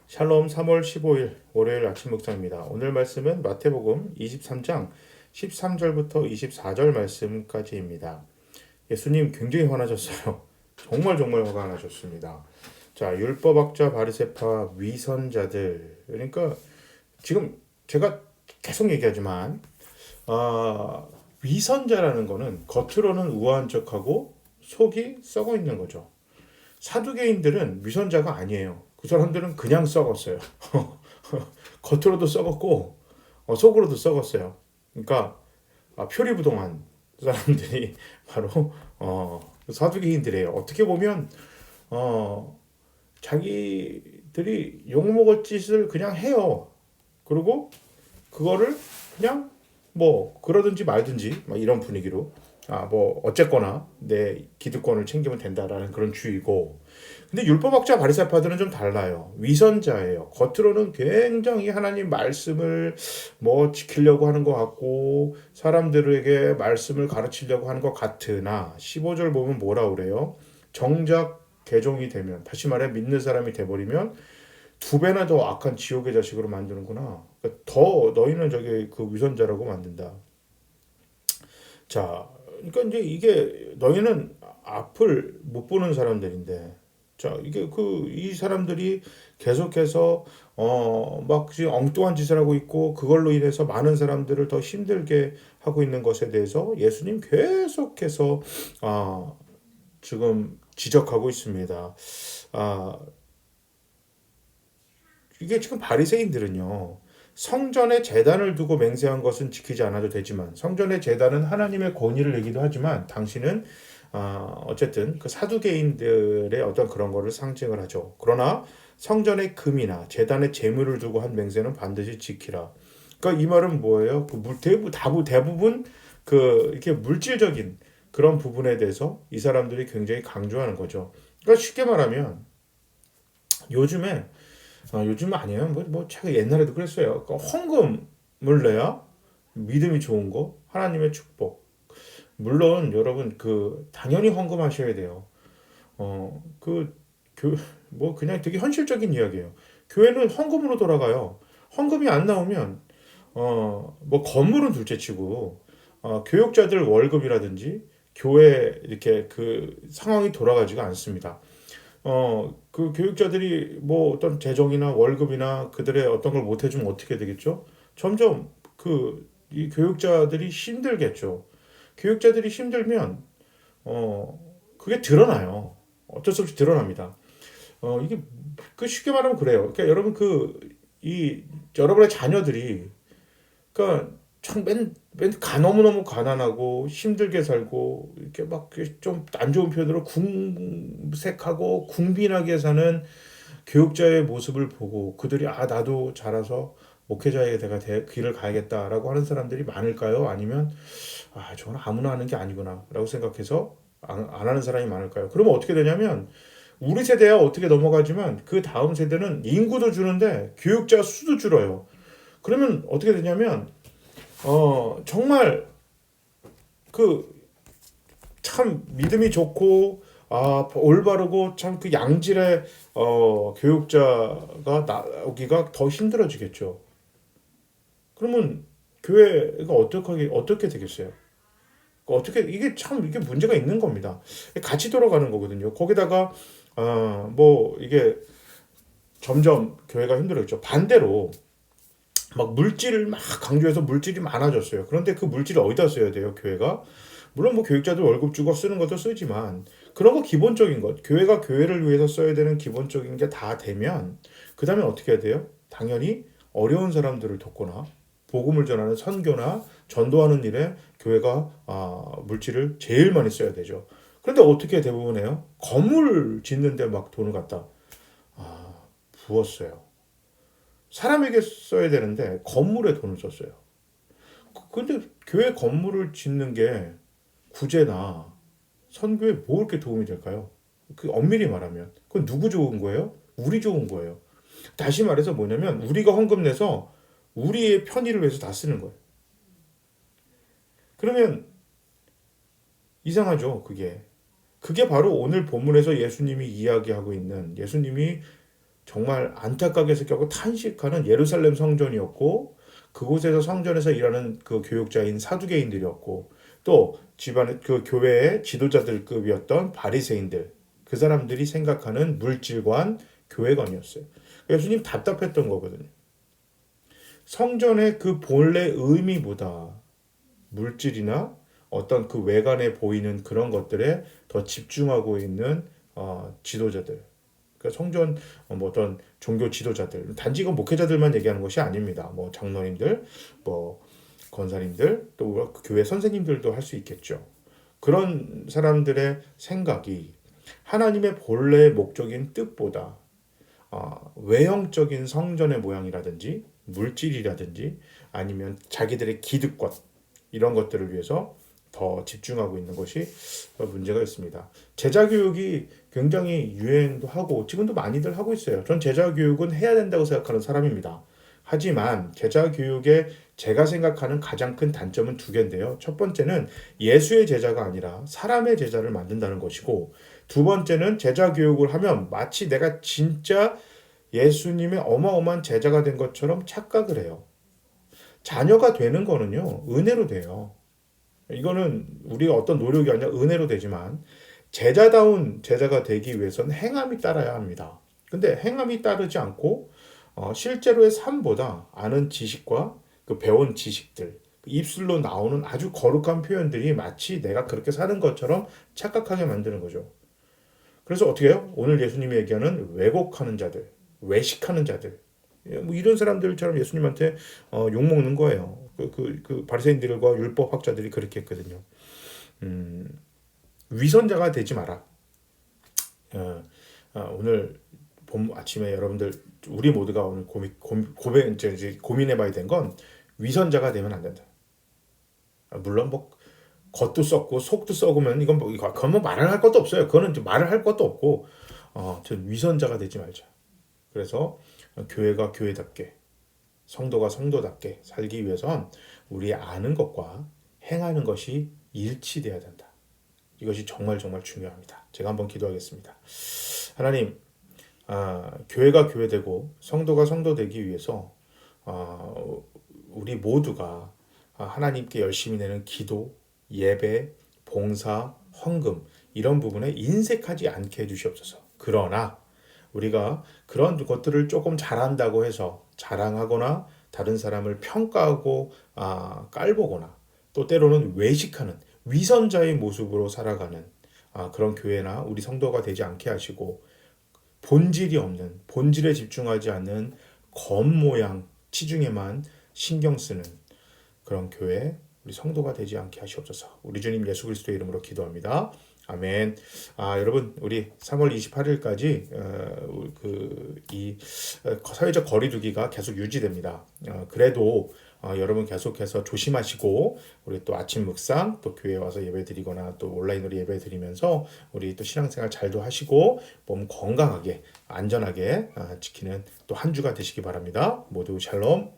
샬롬 3월 15일 월요일 아침 묵상입니다. 오늘 말씀은 마태복음 23장 13절부터 24절 말씀까지입니다. 예수님 굉장히 화나셨어요. 정말 화가 나셨습니다. 자, 율법학자 바리새파 위선자들, 그러니까 지금 제가 계속 얘기하지만 위선자라는 거는 겉으로는 우아한 척하고 속이 썩어 있는 거죠. 사두개인들은 위선자가 아니에요. 그 사람들은 그냥 썩었어요. 겉으로도 썩었고 속으로도 썩었어요. 그러니까 표리부동한 사람들이 바로 사두개인들이에요. 어떻게 보면 자기들이 욕먹을 짓을 그냥 해요. 그리고 그거를 그냥 뭐 그러든지 말든지 막 이런 분위기로 뭐 어쨌거나 내 기득권을 챙기면 된다라는 그런 주의고, 근데 율법학자 바리새파들은 좀 달라요. 위선자예요. 겉으로는 굉장히 하나님 말씀을 뭐 지키려고 하는 것 같고 사람들에게 말씀을 가르치려고 하는 것 같으나 15절 보면 뭐라 그래요? 정작 개종이 되면, 다시 말해 믿는 사람이 돼버리면 두 배나 더 악한 지옥의 자식으로 만드는구나. 그러니까 더 너희는 저기 그 위선자라고 만든다. 자, 그러니까 이제 이게 너희는 앞을 못 보는 사람들인데, 자, 이게 이 사람들이 계속해서 막 지금 엉뚱한 짓을 하고 있고 그걸로 인해서 많은 사람들을 더 힘들게 하고 있는 것에 대해서 예수님 계속해서 아, 지금 지적하고 있습니다. 아, 이게 지금 바리새인들은요, 성전에 제단을 두고 맹세한 것은 지키지 않아도 되지만, 성전의 제단은 하나님의 권위를 내기도 하지만 당신은 어쨌든 그 사두개인들의 어떤 그런 거를 상징을 하죠. 그러나 성전의 금이나 제단의 제물을 두고 한 맹세는 반드시 지키라. 그러니까 이 말은 뭐예요? 대부분 이렇게 물질적인 그런 부분에 대해서 이 사람들이 굉장히 강조하는 거죠. 그러니까 쉽게 말하면 요즘에 요즘 아니에요. 제가 옛날에도 그랬어요. 그러니까 헌금을 내야 믿음이 좋은 거, 하나님의 축복. 물론 여러분 당연히 헌금하셔야 돼요. 그 교, 뭐 그냥 되게 현실적인 이야기예요. 교회는 헌금으로 돌아가요. 헌금이 안 나오면 뭐 건물은 둘째치고 교육자들 월급이라든지 교회 이렇게 상황이 돌아가지가 않습니다. 그 교육자들이 뭐 어떤 재정이나 월급이나 그들의 어떤 걸 못 해주면 어떻게 되겠죠? 점점 이 교육자들이 힘들겠죠. 교육자들이 힘들면, 그게 드러나요. 어쩔 수 없이 드러납니다. 이게, 쉽게 말하면 그래요. 그러니까 여러분 이, 여러분의 자녀들이, 그러니까 참 너무너무 가난하고 힘들게 살고 이렇게 막 좀 안 좋은 표현으로 궁색하고 궁빈하게 사는 교육자의 모습을 보고 그들이 나도 자라서 목회자의 길을 가야겠다라고 하는 사람들이 많을까요? 아니면 저는 아무나 하는 게 아니구나라고 생각해서 안 하는 사람이 많을까요? 그러면 어떻게 되냐면 우리 세대야 어떻게 넘어가지만 그 다음 세대는 인구도 주는데 교육자 수도 줄어요. 그러면 어떻게 되냐면 정말 참 믿음이 좋고 올바르고 참 양질의 교육자가 나오기가 더 힘들어지겠죠. 그러면 교회가 어떻게 되겠어요? 이게 문제가 있는 겁니다. 같이 돌아가는 거거든요. 거기다가 뭐 이게 점점 교회가 힘들어졌죠. 반대로 막 물질을 막 강조해서 물질이 많아졌어요. 그런데 그 물질을 어디다 써야 돼요, 교회가? 물론 뭐 교육자들 월급 주고 쓰는 것도 쓰지만 그런 거 기본적인 것, 교회가 교회를 위해서 써야 되는 기본적인 게 다 되면 그 다음에 어떻게 해야 돼요? 당연히 어려운 사람들을 돕거나 복음을 전하는 선교나 전도하는 일에 교회가 물질을 제일 많이 써야 되죠. 그런데 어떻게 대부분 해요? 건물 짓는데 막 돈을 갖다 부었어요. 사람에게 써야 되는데 건물에 돈을 썼어요. 근데 교회 건물을 짓는 게 구제나 선교에 뭐 이렇게 도움이 될까요? 엄밀히 말하면 그건 누구 좋은 거예요? 우리 좋은 거예요. 다시 말해서 뭐냐면 우리가 헌금 내서 우리의 편의를 위해서 다 쓰는 거예요. 그러면 이상하죠, 그게. 그게 바로 오늘 본문에서 예수님이 이야기하고 있는, 예수님이 정말 안타깝게 겪고 탄식하는 예루살렘 성전이었고 그곳에서 성전에서 일하는 그 교육자인 사두개인들이었고 또 집안의 그 교회의 지도자들급이었던 바리새인들 그 사람들이 생각하는 물질관 교회관이었어요. 예수님 답답했던 거거든요. 성전의 그 본래 의미보다 물질이나 어떤 그 외관에 보이는 그런 것들에 더 집중하고 있는 지도자들. 그러니까 성전 뭐 어떤 종교 지도자들, 단지 이건 목회자들만 얘기하는 것이 아닙니다. 뭐 장로님들, 뭐 권사님들, 또 교회 선생님들도 할 수 있겠죠. 그런 사람들의 생각이 하나님의 본래 목적인 뜻보다 외형적인 성전의 모양이라든지 물질이라든지 아니면 자기들의 기득권 이런 것들을 위해서 더 집중하고 있는 것이 문제가 있습니다. 제자 교육이 굉장히 유행도 하고 지금도 많이들 하고 있어요. 전 제자 교육은 해야 된다고 생각하는 사람입니다. 하지만 제자 교육의 제가 생각하는 가장 큰 단점은 두 개인데요. 첫 번째는 예수의 제자가 아니라 사람의 제자를 만든다는 것이고 두 번째는 제자 교육을 하면 마치 내가 진짜 예수님의 어마어마한 제자가 된 것처럼 착각을 해요. 자녀가 되는 거는요, 은혜로 돼요. 이거는 우리가 어떤 노력이 아니라 은혜로 되지만 제자다운 제자가 되기 위해서는 행함이 따라야 합니다. 근데 행함이 따르지 않고 실제로의 삶보다 아는 지식과 그 배운 지식들, 입술로 나오는 아주 거룩한 표현들이 마치 내가 그렇게 사는 것처럼 착각하게 만드는 거죠. 그래서 어떻게 해요? 오늘 예수님이 얘기하는 왜곡하는 자들, 외식하는 자들, 뭐 이런 사람들처럼 예수님한테 욕먹는 거예요. 그 바리새인들과 율법 학자들이 그렇게 했거든요. 위선자가 되지 마라. 오늘 봄 아침에 여러분들 우리 모두가 오늘 고민해봐야 된 건 위선자가 되면 안 된다. 물론 뭐 겉도 썩고 속도 썩으면 그건 뭐 말을 할 것도 없어요. 그거는 말을 할 것도 없고 저 위선자가 되지 말자. 그래서 교회가 교회답게 성도가 성도답게 살기 위해선 우리 아는 것과 행하는 것이 일치돼야 된다. 이것이 정말 정말 중요합니다. 제가 한번 기도하겠습니다. 하나님, 교회가 교회되고 성도가 성도되기 위해서 우리 모두가 하나님께 열심히 내는 기도, 예배, 봉사, 헌금 이런 부분에 인색하지 않게 해주시옵소서. 그러나 우리가 그런 것들을 조금 잘한다고 해서 자랑하거나 다른 사람을 평가하고 깔보거나 또 때로는 외식하는 위선자의 모습으로 살아가는 그런 교회나 우리 성도가 되지 않게 하시고 본질이 없는 본질에 집중하지 않는 겉모양 치중에만 신경 쓰는 그런 교회 우리 성도가 되지 않게 하시옵소서. 우리 주님 예수 그리스도의 이름으로 기도합니다. 아멘. 여러분 우리 3월 28일까지 이 사회적 거리두기가 계속 유지됩니다. 그래도 여러분 계속해서 조심하시고 우리 또 아침 묵상 또 교회에 와서 예배드리거나 또 온라인으로 예배드리면서 우리 또 신앙생활 잘도 하시고 몸 건강하게 안전하게 지키는 또 한 주가 되시기 바랍니다. 모두 샬롬.